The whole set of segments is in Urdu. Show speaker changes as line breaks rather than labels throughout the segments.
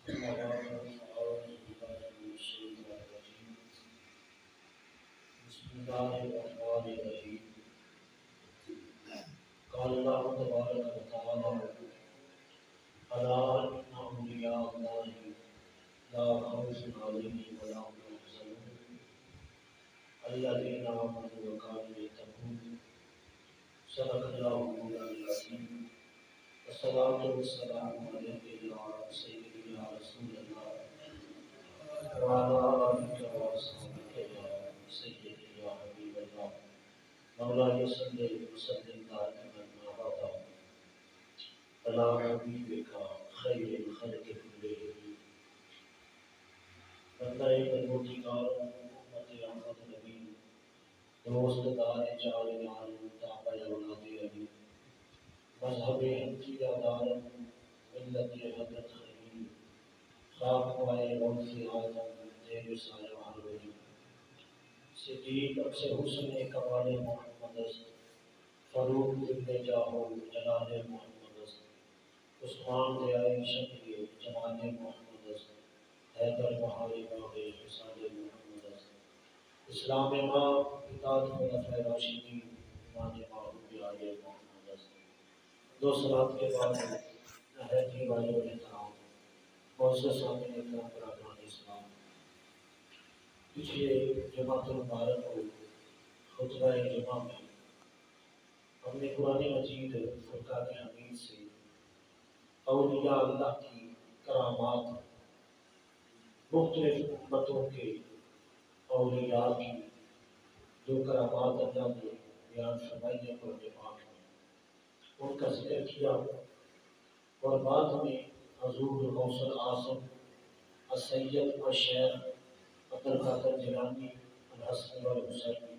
قال الله تبارك وتعالى ألا إن أولياء الله لا خوف عليهم ولا هم يحزنون الذين آمنوا وكانوا يتقون صدق الله مولانا العظيم والصلاة والسلام عليك يا سيدي يا رسول الله وعلى آلك وأصحابك يا سيدي يا حبيب الله مولاي صل وسلم دائما أبدا على حبيبك خير الخلق كلهم بندہ پروردگار امت احمد نبی دوست دار چار یار تابع اولاد علی مذہب حنفیہ دار ملت حضرت خلیل خاک پائے غوث اعظم زیر سایہ حروی صدیق اکثر حسن کمال محمد است فاروق ابن جاہو جلال محمد است عثمان ضیاء شکل جمال محمد است حیدر بہاری باغ حساد محمد است اسلام ماں اطاعت خلفائے راشدین ایمان معروف آل محمد است دو صلات کے بعد ہے جی واجب احترام معزز سامعین اکرام برادران اسلام پچھلے جماعت المبارک کو خطبہ جمعہ میں ہم نے قرآن مجید فرقان حمید سے اولیاء اللہ کی کرامات مختلف امتوں کے اولیاء کی جو کرامات اللہ نے بیان فرمائی ہیں قرآن پاک میں ان کا ذکر کیا اور بعد میں حضور غوث الاعظم السید والشیخ عبد القادر جیلانی الحسن والحسینی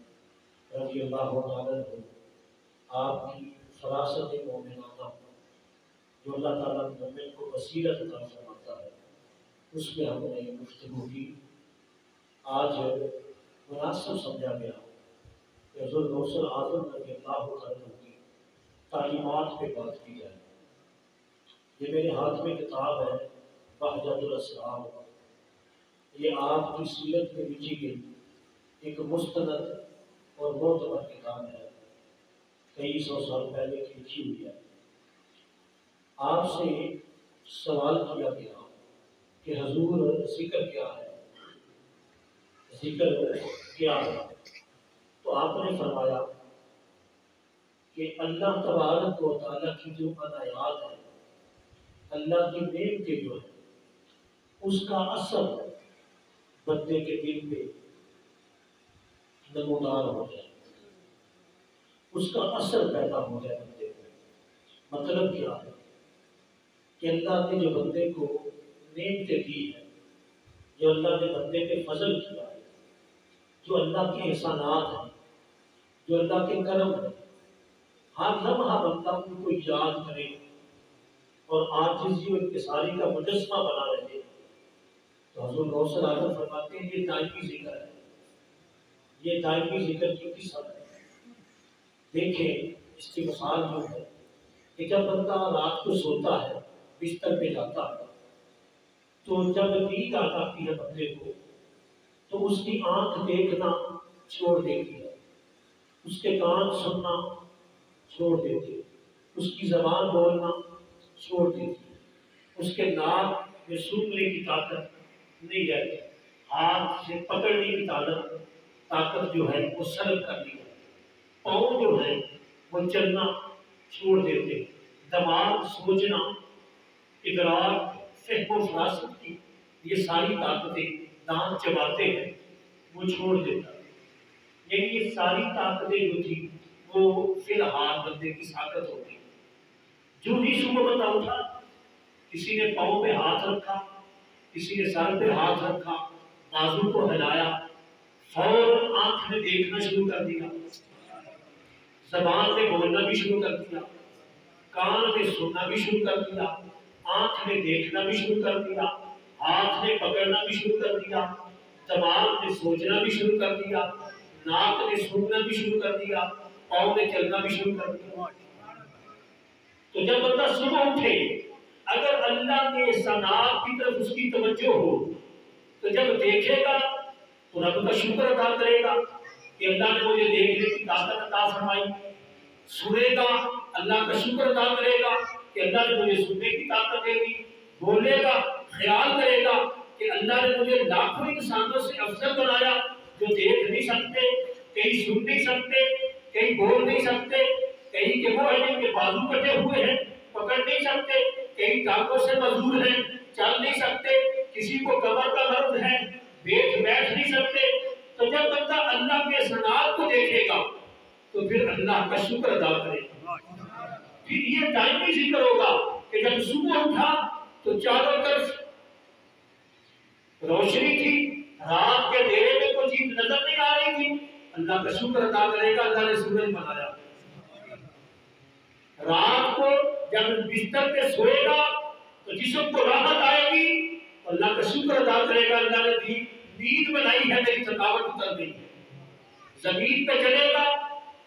رضی اللہ تعالیٰ عنہ آپ کی فراست مومنانہ جو اللہ تعالیٰ مومن کو بصیرت عطا فرماتا ہے اس میں ہم نے گفتگو کی۔ آج مناسب سمجھا گیا کہ حضرت غوث الاعظم رضی اللہ عنہ کی تعلیمات پہ بات کی جائے۔ یہ میرے ہاتھ میں کتاب ہے بہجت الاسرار، یہ آپ کی سیرت میں لکھی گئی ایک مستند اور معتبر کتاب ہے، کئی سو سال پہلے کی لکھی ہوئی ہے۔ آپ سے سوال کیا گیا کہ حضور ذکر کیا ہے، ذکر کیا ہے؟ تو آپ نے فرمایا کہ اللہ تبارک و تعالیٰ کی جو عنایات ہے، اللہ کی نعمتیں جو ہے، اس کا اثر بندے کے دل پہ نمودار ہو جائے، اس کا اثر پیدا ہو جائے بندے کو۔ مطلب کیا ہے کہ اللہ نے جو بندے کو نعمتیں دی ہے، جو اللہ نے بندے پہ فضل کیا ہے، جو اللہ کے احسانات ہیں، جو اللہ کے کرم ہے، ہر لمحہ بندہ ان کو یاد کرے اور عاجزی و انکساری کا مجسمہ بنا رہے، تو حضور غوث الاعظم فرماتے ہیں یہ دائمی ذکر ہے، یہ دائمی ذکر کی قسم ہے۔ دیکھیں اس کی مثال جو ہے کہ جب بندہ رات کو سوتا ہے، بستر پہ جاتا ہے، تو جب نیند آ جاتی ہے بندے کو تو اس کی آنکھ دیکھنا چھوڑ دیتی ہے، اس کے کان سننا چھوڑ دیتے، اس کی زبان بولنا چھوڑ دیتی، اس کے ناک میں سونگنے کی طاقت نہیں رہتی، ہاتھ سے پکڑنے کی طاقت جو ہے وہ سلب کر لی ہے، پاؤں جو ہے وہ چلنا چھوڑ دیتے، دماغ سوچنا، ادراک، فہم و فراست کی یہ ساری طاقتیں دانت چباتے ہیں وہ چھوڑ دیتا ہے۔ یعنی یہ ساری طاقتیں جو تھی وہ فی الحال بندے کی طاقت ہوتی ہے۔ جو ہی صبح بندہ اٹھا، کسی نے پاؤں پہ ہاتھ رکھا، کسی نے سر پہ ہاتھ رکھا، بازو کو ہلایا، فوراً آنکھ میں دیکھنا شروع کر دیا، زبان سے بولنا بھی شروع کر دیا، کان میں سننا بھی شروع کر دیا، آنکھ نے دیکھنا بھی شروع کر دیا، ہاتھ نے پکڑنا بھی شروع کر دیا، دماغ نے سوچنا بھی شروع کر دیا، ناک نے سونگنا بھی شروع کر دیا، پاؤں نے چلنا بھی شروع کر دیا۔ تو جب بندہ صبح اٹھے اگر اللہ کے احسانات کی طرف اس کی توجہ ہو تو جب دیکھے گا تو رب کا شکر ادا کرے گا کہ اللہ نے مجھے دیکھنے کی طاقت عطا فرمائی. سنے گا اللہ کا شکر ادا کرے گا کہ اللہ نے مجھے سننے کی طاقت دے دی. بولے گا خیال کرے گا کہ اللہ نے مجھے لاکھوں انسانوں سے افضل بنایا جو دیکھ نہیں سکتے, کہیں سن نہیں سکتے, کہیں بول نہیں سکتے, کہیں کہ وہ ہیں جن کے بازو کٹے ہوئے ہیں پکڑ نہیں سکتے, کئی ٹانگوں سے مجبور ہیں چل نہیں سکتے, کسی کو کمر کا مرض ہے بیٹھ نہیں سکتے. تو جب بندہ اللہ کے احسانات کو دیکھے گا تو پھر اللہ کا شکر ادا کرے گا. پھر یہ دائمی ذکر ہوگا کہ جب صبح اٹھا تو چاروں طرف روشنی تھی, رات کے اندھیرے میں کوئی چیز نظر نہیں آ رہی تھی, اللہ کا شکر ادا کرے گا اللہ نے سورج بنایا. رات کو جب بستر پہ سوئے گا تو جسم کو راحت آئے گی, اللہ کا شکر ادا کرے گا اللہ نے نیند بنائی ہے میری تھکاوٹ اتر گئی. زمین پہ چلے گا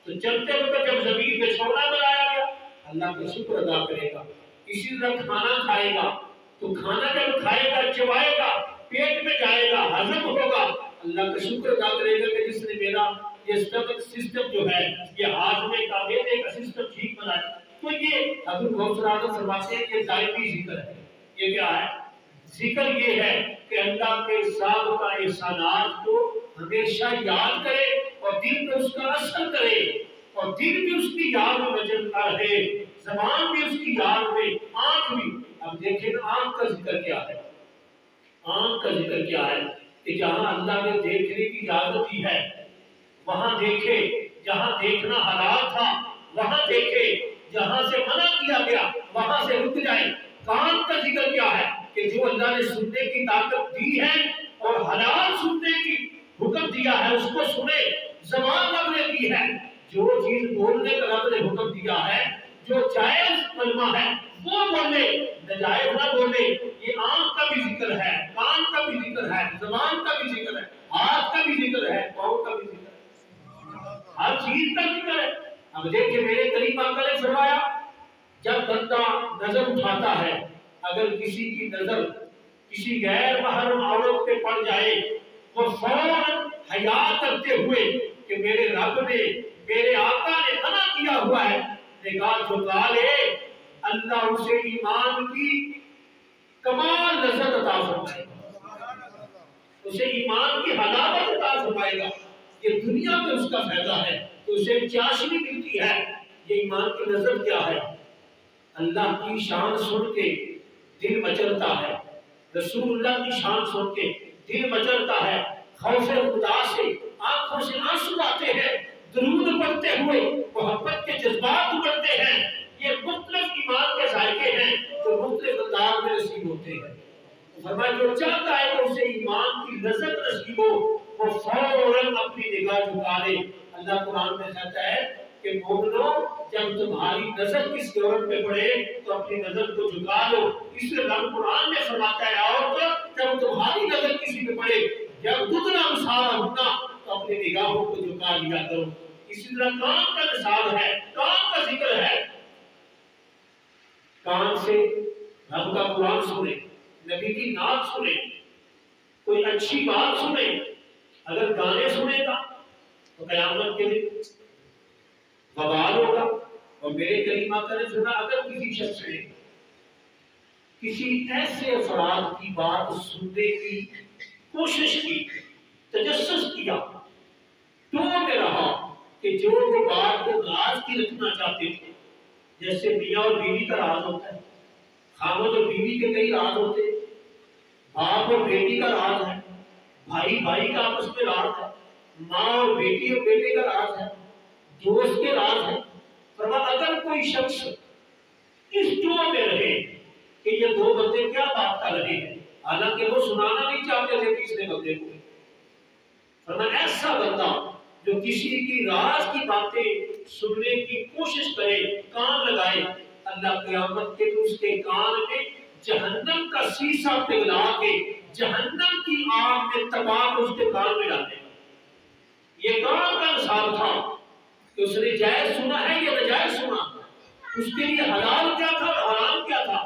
تو چلتے وقت جب زمین پہ چھوڑا بنایا گیا اللہ کا شکر ادا کرے گا. اسی طرح کھانا کھائے گا تو کھانا جب کھائے گا چبائے گا پیٹ میں جائے گا ہضم ہوگا, اللہ کا شکر ادا کرے گا کہ جس نے میرا یہ سٹمک سسٹم جو ہے یہ ہاضمے کا معدے کا سسٹم ٹھیک بنایا. تو یہ حضرت غوث اعظم فرماتے ہیں کہ دائمی ذکر ہے. یہ کیا ہے؟ ذکر یہ ہے کہ اللہ کے سابقہ احسانات کو ہمیشہ یاد کرے اور دل میں اس کا اثر کرے اور دل بھی اس کی یاد میں مچلتا رہے, زبان بھی اس کی یاد میں, آنکھ بھی. اب دیکھیں آنکھ کا ذکر کیا ہے؟ آنکھ کا ذکر کیا ہے کہ جہاں اللہ نے دیکھنے کی اجازت دی ہے وہاں دیکھے, جہاں دیکھنا حلال تھا وہاں دیکھے, جہاں سے منع کیا گیا وہاں سے رک جائے. کان کا ذکر کیا ہے کہ جو اللہ نے سننے کی طاقت دی ہے اور حلال سننے کی حکم دیا ہے اس کو سنے. زبان رب نے دی ہے, جو چیز بولنے کا رب نے حکم دیا ہے, جو جائز کلمہ ہے وہ بولے, ناجائز نہ بولے. یہ آنکھ کا بھی ذکر ہے, کان کا بھی ذکر ہے, زبان کا بھی ذکر ہے, ہاتھ کا بھی ذکر ہے, پاؤں کا بھی ذکر ہے, ہر چیز کا ذکر ہے. اب دیکھیں میرے کریم آقا نے فرمایا جب بندہ نظر اٹھاتا ہے اگر کسی کی نظر کسی غیر محرم عورت پہ پڑ جائے وہ فوراً حیا کرتے ہوئے کہ میرے رب نے میرے آقا نے منع کیا ہوا ہے نگاہ جھکا لے, اللہ اسے ایمان کی کمال نظر عطا فرمائے گا, اسے ایمان کی حلاوت عطا فرمائے گا. یہ دنیا میں اس کا فائدہ ہے تو اسے چاشنی ملتی ہے. یہ ایمان کی نظر کیا ہے؟ اللہ کی شان سن کے دل مچلتا ہے, رسول اللہ کی شان سن کے دل مچلتا ہے, خوف خدا سے آنکھوں سے آنسو آتے ہیں, درود پڑھتے ہوئے محبت کے جذبات ابھرتے ہیں. یہ مختلف ایمان کے ذائقے ہیں جو مختلف انداز میں نصیب ہوتے ہیں. فرمایا جو چاہتا ہے کہ اسے ایمان کی لذت نصیب ہو وہ فوراً اپنی نگاہ جھکا لے. اللہ قرآن میں کہتا ہے کہ مومنو جب تمہاری نظر کسی عورت پہ پڑے تو اپنی نظر کو جھکا لو. اس لیے اللہ قرآن میں فرماتا ہے عورت جب تمہاری نظر کسی پہ پڑے جب دگنا مسارا ہونا تو اپنی نگاہوں کو جھکا لیا کرو. اسی طرح کان کا مثال ہے, کان کا ذکر ہے. کان سے رب کا قرآن سنے, نبی کی نعت سنے, کوئی اچھی بات سنے. اگر گانے سنے گا تو قیامت کے دن وبال ہوگا. اور میرے کریم آقا نے سنا اگر کسی شخص نے کسی ایسے افراد کی بات سننے کی کوشش کی, تجسس کیا, تو میں رہا کہ جو وہ بات کو راز کی رکھنا چاہتے تھے, جیسے میاں اور بیوی کا راز ہوتا ہے, خاوند اور بیوی کے کئی راز ہوتے ہیں, باپ اور بیٹی کا راز ہے, بھائی بھائی کا آپس میں راز ہے, ماں اور بیٹی اور بیٹے کا راز ہے, دوست کے راز ہے. فرمایا اگر کوئی شخص اس ٹو میں رہے کہ یہ دو بندے کیا بات کر رہے ہیں, حالانکہ وہ سنانا نہیں چاہتے تھے تیسرے بندے کو, فرمایا ایسا بندہ جو کسی کی راز کی باتیں سننے کی کوشش کرے, کان لگائے, اللہ قیامت کے اس کے کان میں جہنم کا سیسا پگھلا کے جہنم کی آگ میں تبا کر اس کے کان میں ڈالے گا. یہ کان کا مثال تھا کہ اس نے جائز سنا ہے یا ناجائز سنا, اس کے لیے حلال کیا تھا اور حرام کیا تھا.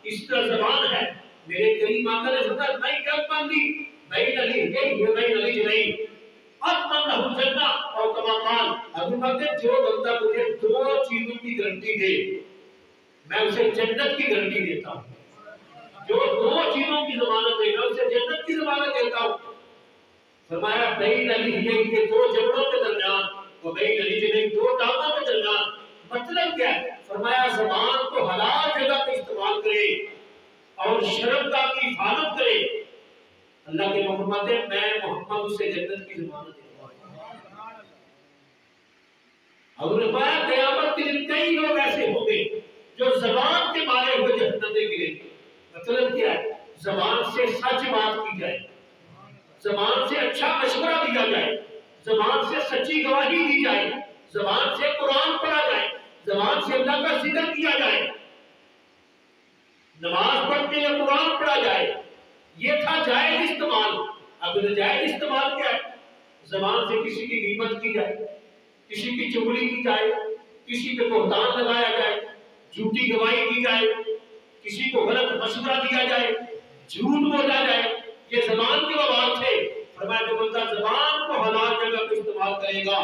اس طرح زبان ہے. میرے کریم آقا نے فرمایا نہیں کب بندی بین علی ہے بین علی نہیں اب من لہو جنہ اور کما قال ابو بکر جو بندہ مجھے دو چیزوں کی گارنٹی دے میں اسے جنت کی گارنٹی دیتا ہوں. جو دو چیزوں کی ضمانت دے گا اسے جنت کی ضمانت دیتا ہوں. فرمایا بین علی کے دو جبڑوں کے درمیان اور بین علی کے دو ٹانگوں کے درمیان. مطلب کیا ہے؟ فرمایا زبان کو حلال جگہ پہ استعمال کرے اور شرمگاہ کی حفاظت کرے. اللہ کے محمد ہے میں محمد اسے جنت کی ضمانت دیتا ہوں. اور فرمایا قیامت کے دن کئی لوگ ایسے ہوں گے جو زبان کے مارے ہوئے جہنم میں گریں گے. مطلب کیا ہے؟ زبان سے سچ بات کی جائے, زبان سے اچھا مشورہ دیا جائے, زبان سے سچی گواہی دی جائے, زبان سے قرآن پڑھا جائے, زبان سے اللہ کا ذکر کیا جائے, نماز پڑھتے یا قرآن پڑھا جائے. یہ تھا جائز استعمال. اب ناجائز استعمال کیا ہے؟ زبان سے کسی کی غیبت کی جائے, کسی کی چغلی کی جائے, کسی پہ بہتان لگایا جائے, جھوٹی گواہی دی جائے, کسی کو غلط مشورہ دیا جائے, جھوٹ بولا جائے. یہ زبان کے وبال تھے. فرمایا جو بندہ زبان کو حلال جگہ پہ استعمال کرے گا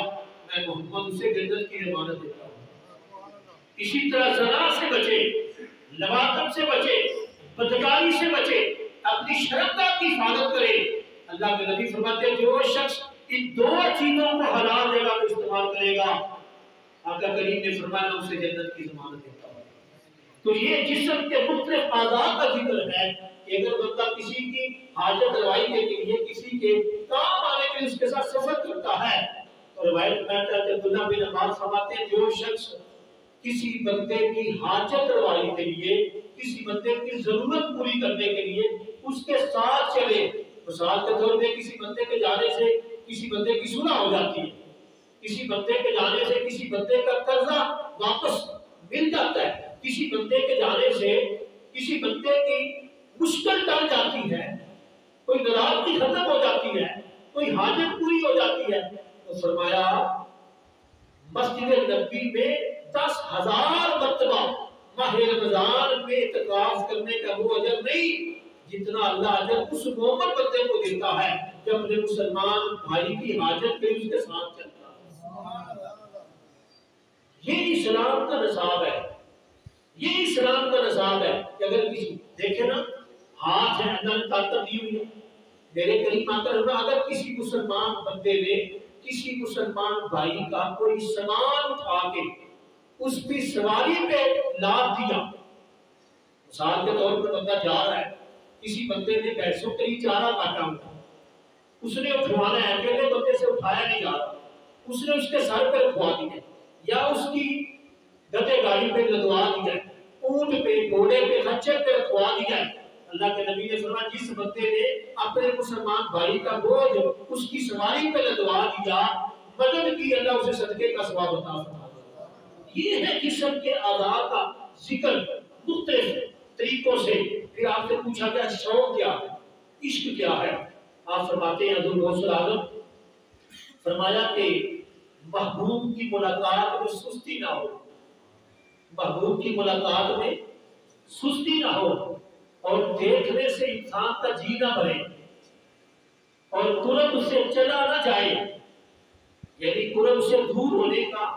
میں محمد اسے جنت کی ضمانت دیتا ہوں. اسی طرح زنا سے بچے, لواطب سے بچے, بدکاری سے بچے, اپنی شرمگاہ کی حفاظت کرے. اللہ کے نبی فرماتے ہیں جو شخص ان دو چیزوں کو حلال جگہ پہ استعمال کرے گا آقا کریم نے فرمایا اسے جنت کی ضمانت دیتا ہوں. تو یہ جسم کے مختلف اعضاء کا ذکر ہے کہ اگر بندہ کسی کی حاجت روائی کے لیے کسی کے کام آنے کے لیے اس کے ساتھ سفر کرتا ہے تو روایت میں آتا ہے عبداللہ بن عباس فرماتے ہیں جو شخص کسی بندے کی حاجت روائی کے لیے کسی بندے کی ضرورت پوری کرنے کے لیے اس کے ساتھ چلے. مثال کے طور پہ کسی بندے کے جانے سے کسی بندے کی صلح ہو جاتی ہے, کسی بندے کے جانے سے کسی بندے کا قرضہ واپس مل جاتا ہے, کسی بندے کے جانے سے کسی بندے کی مشکل ٹل جاتی ہے, کوئی ناراضگی ختم ہو جاتی ہے, کوئی حاجت پوری ہو جاتی ہے. تو فرمایا مسجد نبوی میں 10,000 مرتبہ ماہ رمضان میں اعتکاف کرنے کا وہ اجر نہیں جتنا اللہ اجر اس مومن بندے کو دیتا ہے جو اپنے مسلمان بھائی کی حاجت کے اس کے ساتھ چلتا ہے. یہ اسلام کا نصاب ہے, یہ اسلام کا نصاب ہے کہ اگر کسی دیکھے نا ہاتھ ہے اللہ نے طاقت دی ہوئی ہے. میرے قریب آتا ہے اگر کسی مسلمان بندے نے کسی مسلمان بھائی کا کوئی سامان اٹھا کے اس کی سواری پہ لاد دیا, مثال کے طور پر بندہ جا رہا ہے کسی بندے نے پیسوں کے لیے چارہ کاٹا ہوا, اس نے اٹھوانا ہے اکیلے بندے سے اٹھایا نہیں جا رہا, اس نے اس کے سر پہ رکھوا دیا یا اس کی گدے گاڑی پہ لدوا دیا, اونٹ پہ گھوڑے پہ خچر پہ رکھوا دیا. اللہ کے نبی نے فرمایا جس بندے نے اپنے مسلمان بھائی کا بوجھ اس کی سواری پہ لدوا دیا مدد کی اللہ اسے صدقے کا ثواب عطا فرمائے. یہ ہے جسم کے اعضاء کا ذکر مختلف طریقوں سے. پھر آپ سے پوچھا گیا شوق کیا ہے, عشق کیا ہے. آپ فرماتے ہیں حضور غوث العالم فرمایا کہ محبوب کی ملاقات میں سستی نہ ہو, محبوب کی ملاقات میں سستی نہ ہو اور دیکھنے سے انسان کا جی نہ بھرے اور قرب سے چلا نہ جائے, یعنی قرب سے دور ہونے کا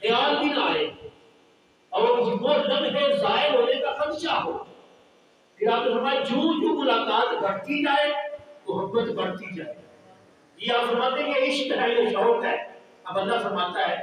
خیال بھی نہ آئے اور وہ لمحے ضائع ہونے کا خدشہ ہو. پھر آپ نے فرمایا جو ملاقات بڑھتی جائے محبت بڑھتی جائے. یہ آپ فرماتے ہیں یہ عشق ہے, یہ شوق ہے. اب اللہ فرماتا ہے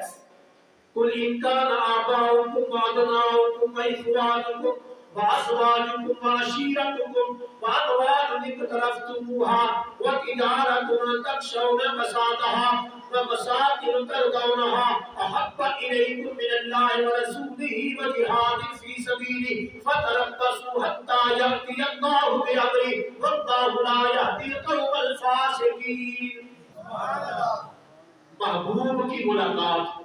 قل ان كان آباؤكم وأبناؤكم وإخوانكم وأزواجكم وعشيرتكم وأموال اقترفتموها وتجارة تخشون كسادها ومساكن ترضونها أحب إليكم من الله ورسوله وجهاد في سبيله فتربصوا حتى يأتي الله بأمره والله لا يهدي القوم الفاسقين. محبوب کی ملاقات,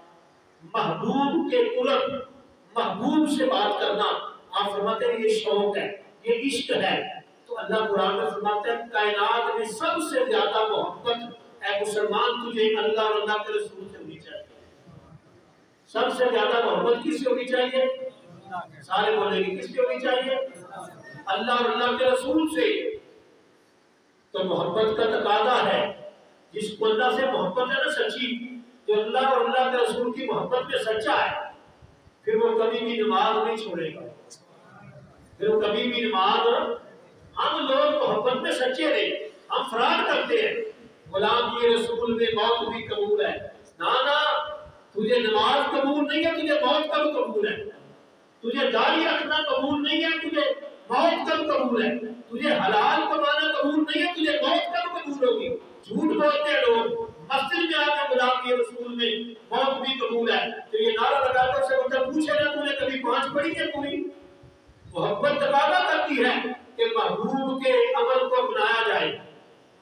محبوب کے قرب, محبوب سے بات کرنا آپ فرماتے ہیں یہ شوق ہے, یہ عشق ہے. تو اللہ قرآن میں فرماتا ہے کائنات میں سب سے زیادہ محبت اے مسلمان تجھے اللہ اور اللہ کے رسول سے ہونی چاہیے. سب سے زیادہ محبت کس سے ہونی چاہیے؟ سارے بولیں گے کس کی ہونی چاہیے؟ اللہ اور اللہ کے رسول سے۔ تو محبت کا تقاضا ہے، جس کو اللہ سے محبت ہے نا سچی، جو اللہ اور اللہ کے رسول کی محبت میں سچا ہے، پھر وہ کبھی بھی نماز نہیں چھوڑے گا، پھر وہ کبھی بھی نماز۔ ہم لوگ محبت میں سچے رہے، ہم فراڈ کرتے ہیں، غلام یہ رسول میں موت بھی قبول ہے، نانا تجھے نماز قبول نہیں ہے، تجھے موت کب قبول ہے؟ تجھے داڑھی رکھنا قبول نہیں ہے، تجھے موت کب قبول ہے؟ تجھے حلال کمانا قبول نہیں ہے، تجھے موت کب قبول ہوگی؟ جھوٹ بولتے ہیں لوگ، مسجد میں آ کے غلام یہ رسول میں موت بھی قبول ہے، تو یہ نعرہ لگاتے سے مطلب پوچھے نا تم نے کبھی پانچ پڑھی ہے پوری؟ محبت تقاضا کرتی ہے کہ محبوب کے عمل کو اپنایا جائے،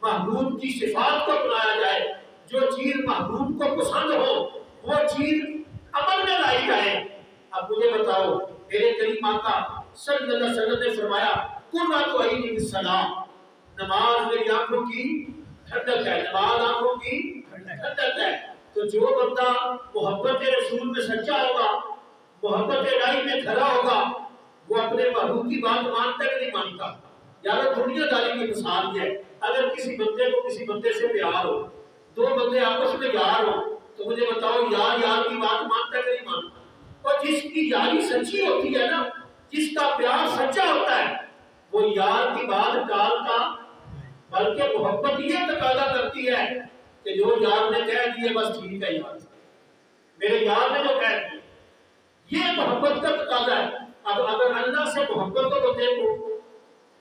محبوب کی صفات کو اپنایا جائے، جو چیز محبوب کو پسند ہو وہ چیز عمل میں لائی جائے۔ اب مجھے بتاؤ، میرے کریم آقا صلی اللہ علیہ وسلم نے فرمایا قرۃ عینی الصلاۃ، نماز میری آنکھوں کی ٹھنڈک ہے، نماز آنکھوں کی ٹھنڈک ہے۔ تو جو بندہ محبت رسول میں سچا ہوگا، محبت الہی میں کھڑا ہوگا، وہ اپنے محبوب کی بات مانتا ہے کہ نہیں مانتا؟ یار دنیا داری کی مثال یہ ہے، اگر کسی بندے کو کسی بندے سے پیار ہو، دو بندے آپس میں یار ہو، تو مجھے بتاؤ یار یار کی بات مانتا ہے کہ نہیں مانتا؟ اور جس کی یاری سچی ہوتی ہے نا، جس کا پیار سچا ہوتا ہے، وہ یار کی بات ٹالتا، بلکہ محبت یہ تقاضا کرتی ہے کہ جو یار نے کہہ دیے بس ٹھیک ہے یار، میرے یار نے جو کہہ دیا، یہ محبت کا تقاضا ہے۔ اب اگر اللہ سے محبت کو دیکھو،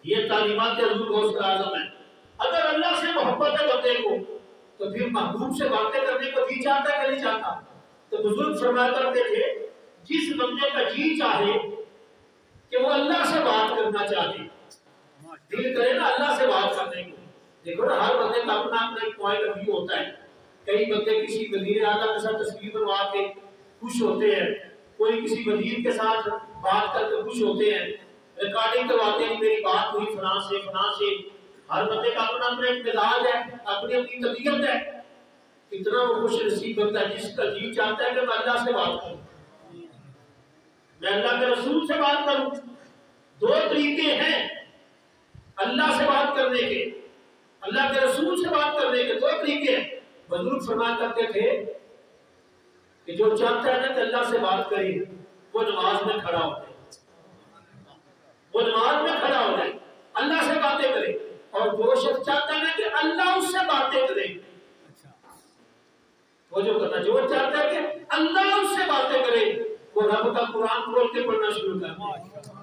یہ تعلیمات حضور غوث اعظم ہے، اگر اللہ سے محبت ہے تو دیکھو، تو پھر محبوب سے باتیں کرنے کو جی چاہتا ہے کہ نہیں چاہتا؟ تو بزرگ فرمایا کرتے تھے جس بندے کا جی چاہے کہ وہ اللہ سے بات کرنا چاہے، دل کرے نا اللہ سے بات کرنے کو، دیکھو نا ہر بندے کا اپنا اپنا ایک پوائنٹ آف ویو ہوتا ہے۔ کئی بندے کسی وزیر اعلیٰ کے ساتھ تصویر بنوا کے خوش ہوتے ہیں، کوئی کسی وزیر کے ساتھ بات کر کے خوش ہوتے ہیں، ریکارڈنگ کرواتے ہیں میری بات ہوئی فلاں سے فلاں سے۔ ہر بندے کا اپنا اپنا ایک مزاج ہے، اپنی اپنی طبیعت ہے۔ اتنا وہ خوش نصیب بنتا ہے جس کا جی چاہتا ہے کہ میں اللہ سے بات کروں، میں اللہ کے رسول سے بات کروں۔ دو طریقے ہیں اللہ سے بات کرنے کے، اللہ کے رسول سے بات کرنے کے دو طریقے ہیں۔ بزرگ فرمایا کرتے تھے کہ جو چاہتا ہے نا کہ اللہ سے بات کرے، وہ نماز میں کھڑا ہو جائے، وہ نماز میں کھڑا ہو جائے، اللہ سے باتیں کرے۔ اور جو شخص چاہتا ہے نا کہ اللہ اس سے باتیں کرے، وہ جو کرنا، جو چاہتا ہے کہ اللہ اس سے باتیں کرے، وہ رب کا قرآن کھول کے پڑھنا شروع کر دے۔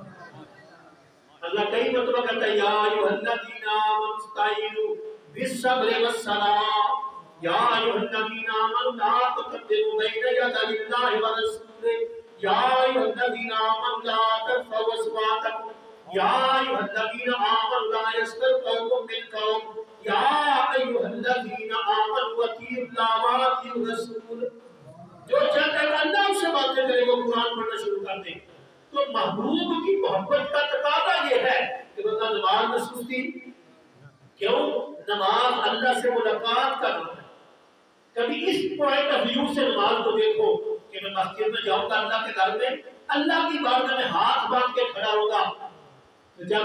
اللہ کئی مرتبہ کہتا ہے یا ایھا الذین آمنوا استعینوا بالصبر والصلاۃ، یا ایھا الذین آمنوا لا تقدموا بین یدی اللہ ورسولہ، یا ایھا الذین آمنوا لا ترفعوا اصواتکم، یا ایھا الذین آمنوا لا یسخر قوم من قوم، یا ایھا الذین آمنوا اطیعوا اللہ واطیعوا الرسول۔ جو چاہتا ہے اللہ اس سے باتیں کرے وہ قرآن پڑھنا شروع کر دے۔ تو محبوب کی محبت کا تقاضا یہ ہے کہ بندہ نماز میں سستی کیوں؟ نماز اللہ سے ملاقات کا نام ہے۔ کبھی اس پوائنٹ آف ویو سے نماز کو دیکھو کہ میں مسجد میں جاؤں گا اللہ کے گھر میں، اللہ کی بارگاہ میں ہاتھ باندھ کے کھڑا ہوگا، تو جب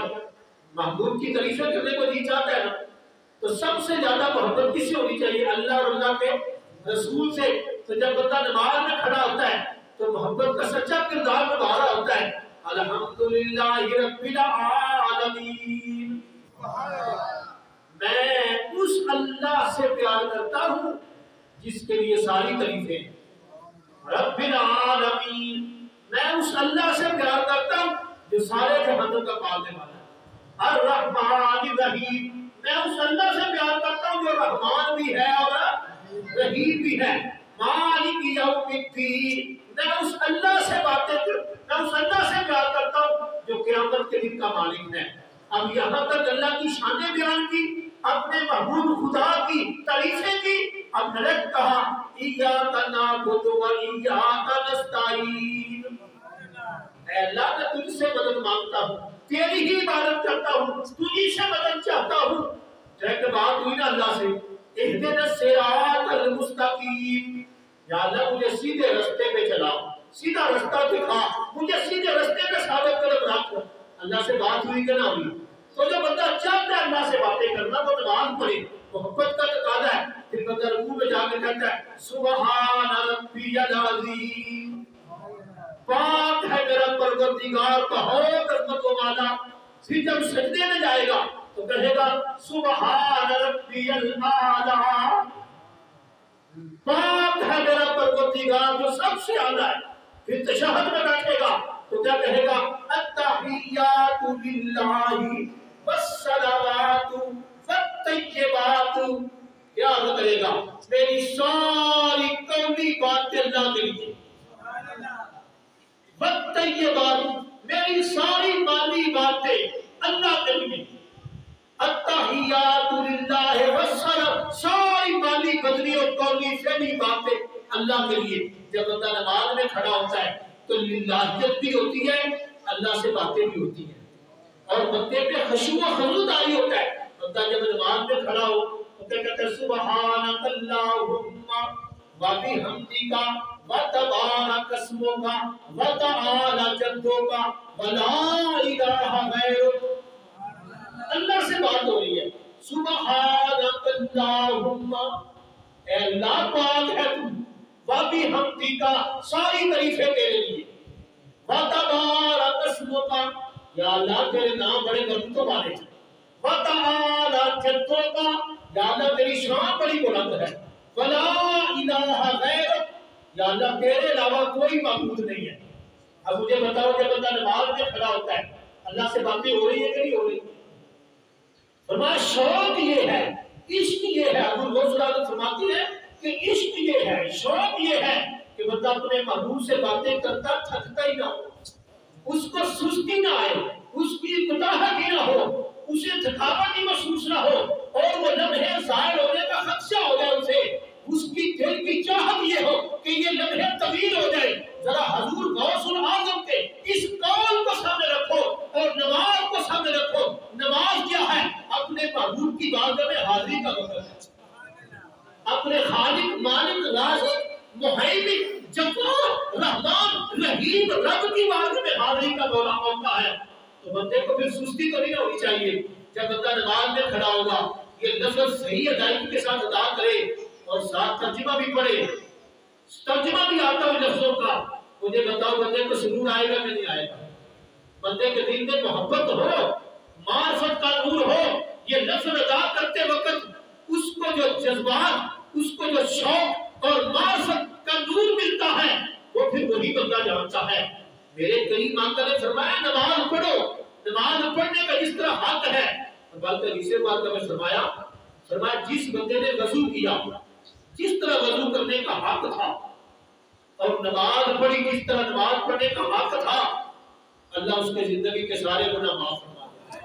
محبوب کی تعریفیں کرنے کو جی چاہتا ہے نا، تو سب سے زیادہ محبت کس سے ہونی چاہیے؟ اللہ اور اللہ کے رسول سے۔ تو جب بندہ نماز میں کھڑا ہوتا ہے تو محبت کا سچا کردار نبھا رہا ہوتا ہے۔ الحمدللہ رب العالمین، میں اس اللہ سے پیار کرتا ہوں جس کے لیے ساری تعریفیں، رب العالمین، میں اس اللہ سے پیار کرتا ہوں جو سارے جہانوں کا پالنے والا ہے۔ الرحمن الرحیم، میں اس اللہ سے پیار کرتا ہوں جو رحمان بھی ہے اور رحیم بھی ہے۔ مالک یوم الدین، میں اس اللہ سے باتیں میں اس اللہ سے پیار کرتا ہوں جو قیامت کے دن کا مالک ہے۔ اب یہاں تک اللہ کی شانیں بیان کی، اپنے محبوب خدا کی تعریفیں کی، اب ڈائریکٹ کہا ایاک نعبد و ایاک نستعین، اے اللہ میں تجھ سے مدد مانگتا ہوں، تیری ہی عبادت کرتا ہوں، تجھی سے مدد چاہتا ہوں۔ ڈائریکٹ بات ہوئی نا اللہ سے، اہدنا الصراط المستقیم، یا اللہ مجھے سیدھے رستے پہ چلاؤ، سیدھا رستہ دکھا، مجھے سیدھے رستے پہ ثابت قدم رکھ۔ اللہ سے بات ہوئی کہ نہ ہوئی؟ تو جو بندہ چاہتا ہے اللہ سے باتیں کرنا وہ نماز پڑھے، محبت کا تقاضا ہے۔ پھر بندہ رکوع میں جا کے کہتا ہے سبحان ربی العظیم، پاک ہے میرا پروردگار بہت عظمت والا۔ پھر جب سجدے میں جائے گا تو کہے گا سبحان ربی الاعلی، پاک ہے میرا پروردگار جو سب سے اعلیٰ ہے۔ پھر تشہد میں بیٹھے گا تو کیا کہے گا التحیات للہ والصلوات والطیبات، کیا عرض کرے گا میری ساری قومی باتیں اللہ کے لیے، والطیبات میری ساری مالی باتیں اللہ کے لیے، التحیات للہ والصلوات ساری مالی بدنی اور قومی فعلی باتیں اللہ کے لیے۔ جب بندہ نماز میں کھڑا ہوتا ہے تو للہیت بھی ہوتی ہے، اللہ سے باتیں بھی ہوتی ہیں، اور بندے پہ خشوع و خضوع طاری ہوتا ہے۔ بندہ جب نماز میں کھڑا ہو تو کہتا ہے سبحانک اللہم وبحمدک وتبارک اسمک وتعالی جدک ولا الہ غیرک۔ اللہ سے بات ہو رہی ہے، سبحانک اللہم اے اللہ پاک ہے تو، وبحمدک ساری تعریفیں تیرے لیے، وتبارک اسمک یا اللہ تیرے نام بڑے مرتبہ والے ہیں، وتعالی جدک یا اللہ تیری شان بڑی بلند ہے، ولا الہ غیرک یا اللہ تیرے علاوہ کوئی معبود نہیں ہے۔ اب مجھے بتاؤ جب بندہ نماز میں کھڑا ہوتا ہے اللہ سے باتیں ہو رہی ہے کہ نہیں ہو رہی؟ فرمایا شوق یہ ہے، عشق یہ ہے، ابو الغوث فرماتی ہے کہ عشق یہ ہے، شوق یہ ہے کہ بندہ اپنے محبوب سے باتیں کرتا تھکتا ہی نہ ہو، اس کو سستی نہ آئے، اس کی کتاہٹ ہی نہ ہو، اسے تھکاوٹ ہی محسوس نہ ہو، اور وہ لمحے ضائع ہونے کا خدشہ ہو جائے اسے، اس کی دل کی چاہت یہ ہو کہ یہ لمحے طویل ہو جائے۔ ذرا حضور غوث العظم کے اس قول کو سامنے رکھو اور نماز کو سامنے رکھو۔ نماز کیا ہے؟ اپنے محبوب کی بارگاہ میں حاضری کا وقت ہے، اپنے خالق مالک رازق مہیمن جبار رحمان رحیم رب کی بارگاہ میں حاضری کا موقع ہے۔ تو بندے کو پھر سستی تو نہیں ہونی چاہیے۔ جب بندہ نماز میں کھڑا ہوگا یہ لفظ صحیح ادائیگی کے ساتھ ادا کرے اور ساتھ ترجمہ بھی پڑھے، ترجمہ بھی آتا ہو لفظوں کا، مجھے بتاؤ بندے کو سرور آئے گا کہ نہیں آئے گا؟ بندے کے دل میں محبت ہو، معرفت کا نور ہو، یہ لفظ ادا کرتے وقت اس کو جو جذبات، اس کو جو شوق اور معرفت کا نور ملتا ہے وہ پھر وہی بندہ جانتا ہے۔ میرے کریم آقا نے فرمایا نماز پڑھو، نماز پڑھنے کا جس طرح حق ہے، بلکہ اسے بات کا میں فرمایا جس بندے نے وضو کیا جس طرح وضو کرنے کا حق تھا اور نماز پڑھی جس طرح نماز پڑھنے کا حق تھا، اللہ اس کے زندگی کے سارے گناہ معاف فرما دے۔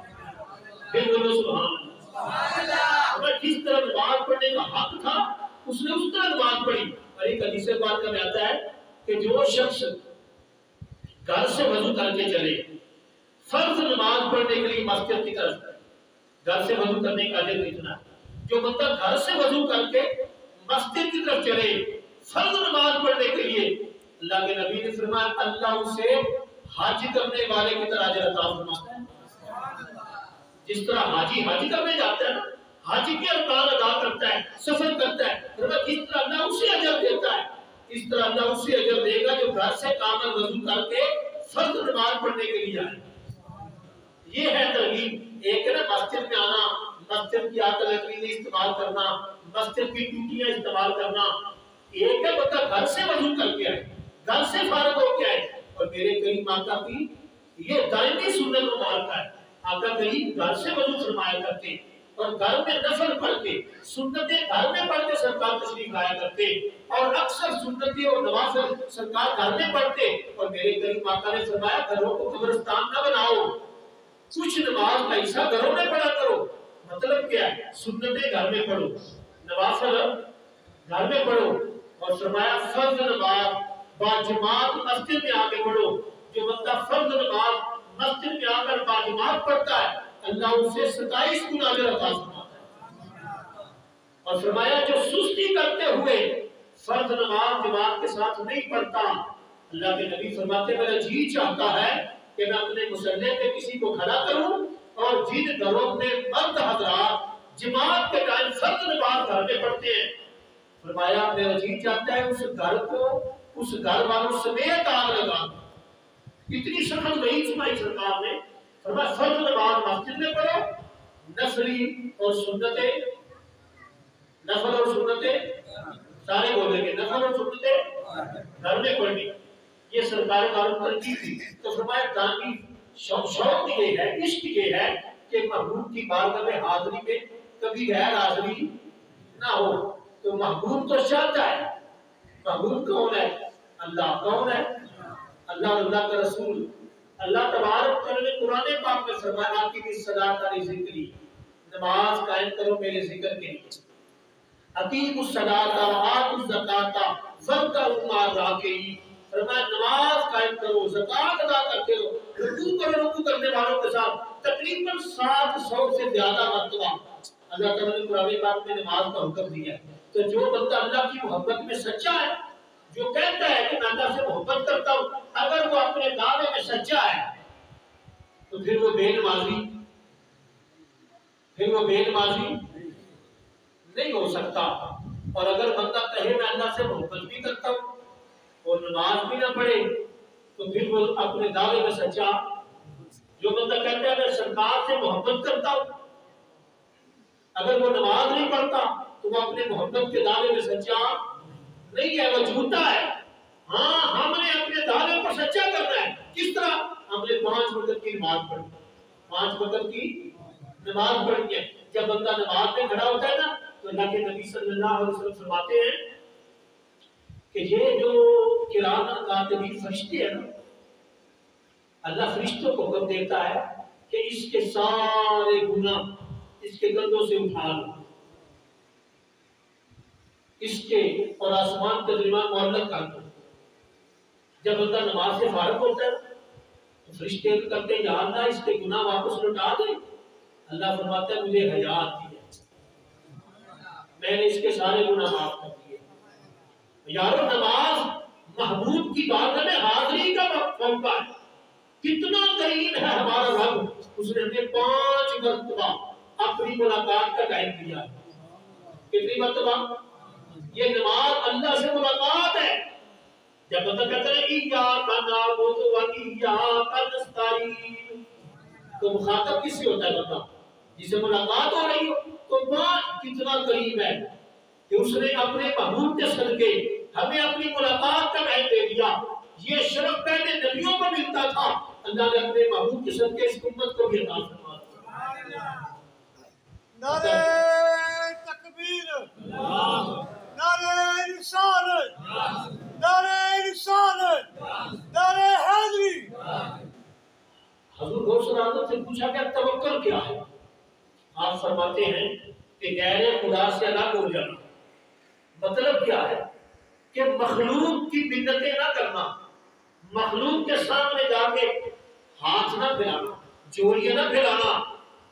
پھر بولو سبحان اللہ۔ جس طرح نماز پڑھنے کا حق تھا اس نے اس طرح نماز پڑھی۔ اور ایک حدیث بات کا میں آتا ہے کہ جو شخص گھر سے وضو کر کے چلے فرض نماز پڑھنے کے لیے مسجد کی طرف، گھر سے وضو کرنے کا اجر اتنا ہے، جو بندہ گھر سے وضو کر کے مسجد کی طرف چلے فرض نماز پڑھنے کے لیے، اللہ کے نبی نے فرمایا اللہ اسے حج کرنے والے کی طرح اجر عطا فرماتا ہے۔ جس طرح حاجی حج کرنے جاتا ہے نا، حج کے ارکان ادا کرتا ہے، سفر کرتا ہے، جس طرح اللہ اسے اجر دیتا ہے اس طرح اللہ اسے اجر دے گا جو گھر سے کامل وضو کر کے فرض نماز پڑھنے کے لیے آئے۔ یہ ہے ترغیب۔ ایک ہے نا مسجد میں آنا، مسجد کی آتش لکڑی استعمال کرنا، مسجد کی ٹوٹیاں استعمال کرنا، ایک ہے بندہ گھر سے وضو کر کے آئے، گھر سے فارغ ہو کے آئے۔ اور میرے کریم آقا کی یہ دائمی سنت مبارکہ ہے، آقا کریم گھر سے وضو فرمایا کرتے اور گھر میں نفل پڑھ کے سنتیں گھر میں پڑھ کے سرکار تشریف لایا کرتے، اور اکثر سنتیں اور نوافل سرکار گھر میں پڑھتے۔ اور میرے کریم آقا نے فرمایا گھروں کو قبرستان نہ بناؤ، کچھ نماز کا حصہ گھروں میں پڑھا کرو۔ مطلب کیا ہے؟ سنتیں گھر میں پڑھو، نوافل گھر میں پڑھو، اور فرمایا فرض نماز باجماعت مسجد میں آ کے پڑھو۔ جو بندہ فرض نماز مسجد میں آ کر باجماعت پڑھتا ہے اللہ اسے 27 گنا اجر عطا فرماتا ہے۔ اور فرمایا جو سستی کرتے ہوئے فرض نماز جماعت کے ساتھ نہیں پڑھتا اللہ کے نبی فرماتے میرا جی چاہتا ہے کہ میں اپنے مسلح پہ کسی کو کھڑا کروں اور جن گھروں میں مرد حضرات جماعت کے ٹائم فرض نماز گھر میں پڑھتے ہیں، فرمایا میرا جی چاہتا ہے اس گھر کو اس گھر والوں سمیت آگ لگا دوں۔ اتنی سخت وعید سنائی سرکار نے، فرمایا فرض نماز مسجد میں پڑھو، نفلی اور سنتیں، نفل اور سنتیں سارے بولیں گے، نفل اور سنتیں گھر میں پڑھنی، یہ سرکار معلوم ترکیب تھی۔ تو فرمایا دانی شوق یہ ہے، عشق یہ ہے کہ محبوب کی بارگاہ میں حاضری میں کبھی غیر حاضری نہ ہو۔ تو محبوب تو چاہتا ہے، محبوب کون ہے؟ اللہ۔ کون ہے؟ اللہ اور اللہ کا رسول۔ اللہ تبارک و تعالیٰ نے قرآن پاک میں فرمایا اقیموا الصلاۃ لذکری، نماز قائم کرو میرے ذکر کے لیے۔ اقیموا الصلاۃ وآتوا الزکاۃ وارکعوا مع الراکعین، فرمایا نماز قائم کرو، زکات ادا کرتے ہو، رکوع کرو رکوع کرنے والوں کے ساتھ۔ تقریباً 700 سے زیادہ مرتبہ اللہ تعالیٰ نے قرآن پاک میں نماز کا حکم دیا ہے۔ تو جو بندہ اللہ کی محبت میں سچا ہے، جو کہتا ہے کہ میں اللہ سے محبت کرتا ہوں، اگر وہ اپنے دعوے میں سچا ہے تو پھر وہ بے نمازی نہیں ہو سکتا۔ اور اگر بندہ کہے میں اللہ سے محبت بھی کرتا ہوں اور نماز بھی نہ پڑھے تو پھر وہ اپنے دعوے میں سچا۔ جو بندہ کہتا ہے میں سرکار سے محبت کرتا ہوں، اگر وہ نماز نہیں پڑھتا تو وہ اپنے محبت کے دعوے میں سچا نہیں ہے، وہ جھوٹا ہے۔ ہاں ہم نے اپنے دعوے کو سچا کرنا ہے۔ کس طرح؟ ہم نے 5 وقت کی نماز پڑھی، 5 وقت کی نماز پڑھی ہے۔ جب بندہ نماز میں کھڑا ہوتا ہے نا تو اللہ کے نبی صلی اللہ علیہ وسلم فرماتے ہیں کہ یہ جو کرام کاتبین فرشتے ہیں نا، اللہ فرشتوں کو حکم دیتا ہے کہ اس کے سارے گناہ اس کے کندھوں سے اٹھا لو، اس کے اور آسمان کے درمیان معلق کر دو۔ جب بندہ نماز سے فارغ ہوتا ہے تو فرشتے کہتے ہیں یا اللہ اس کے گناہ واپس لوٹا دے۔ اللہ فرماتا ہے مجھے حیا آتی ہے، میں نے اس کے سارے گناہ معاف کر دیے۔ یارو نماز محبوب کی بارگاہ میں حاضری کا موقع ہے۔ کتنا قریب ہے ہمارا رب، اس نے ہمیں 5 مرتبہ اپنی ملاقات کا ٹائم دیا ہے۔ کتنی مرتبہ؟ یہ نماز اللہ سے ملاقات ہے۔ جب بندہ کہتا ہے ایاک نعبد و ایاک نستعین، تو مخاطب کس سے ہوتا ہے؟ بندہ جسے ملاقات ہو رہی ہو۔ تو کتنا قریب ہے کہ اس نے اپنے محبوب کے صدقے ہمیں اپنی ملاقات کا ٹائم دے دیا۔ یہ شرف پہلے نبیوں کو ملتا تھا، اللہ نے اپنے محبوب کے صدقے اس امت کو بھی عطا فرما دیا۔
نعرہ تکبیر، نعرہ رسالت، نعرہ رسالت، نعرہ حیدری۔
حضور غوث اعظم سے پوچھا کہ توکل کیا ہے؟ آپ فرماتے ہیں کہ غیر خدا سے الگ ہو جانا۔ مطلب کیا ہے؟ کہ مخلوق کی منتیں نہ کرنا، مخلوق کے سامنے جا کے ہاتھ نہ پھیلانا، جوڑیاں نہ پھیلانا۔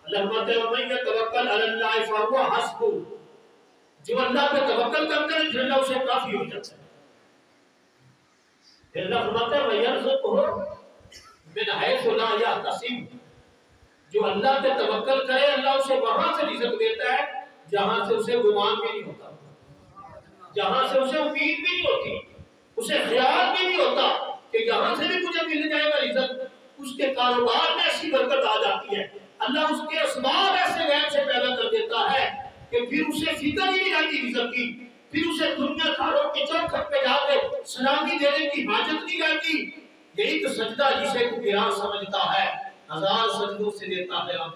اللہ فرماتے ہیں وَمَن يَتَوَکَّلْ عَلَى اللَّهِ فَهُوَ حَسْبُهُ، جو اللہ پہ توکل کرتا ہے پھر اللہ اسے کافی ہو جاتا ہے۔ پھر اللہ فرماتا ہے وَيَرْزُقْهُ مِنْ حَيْثُ لَا يَحْتَسِبُ، جو اللہ پہ توکل کرے اللہ اسے وہاں سے رزق دیتا ہے جہاں سے اسے گمان بھی نہیں ہوتا، جہاں سے اسے امید بھی نہیں ہوتی، اسے خیال بھی نہیں ہوتا کہ یہاں سے بھی مجھے مل جائے گا رزق۔ اس کے کاروبار میں ایسی برکت آ جاتی ہے، اللہ اس کے اسباب ایسے غیب سے پیدا کر دیتا ہے کہ پھر اسے فکر ہی نہیں رہتی رزق کی، پھر اسے دنیا داروں کے چوکھٹ پہ جا کے سلامی دینے کی حاجت نہیں رہتی۔ یہی تو سجدہ جسے کو گراں سمجھتا ہے 1000 سجدوں سے دیتا ہے۔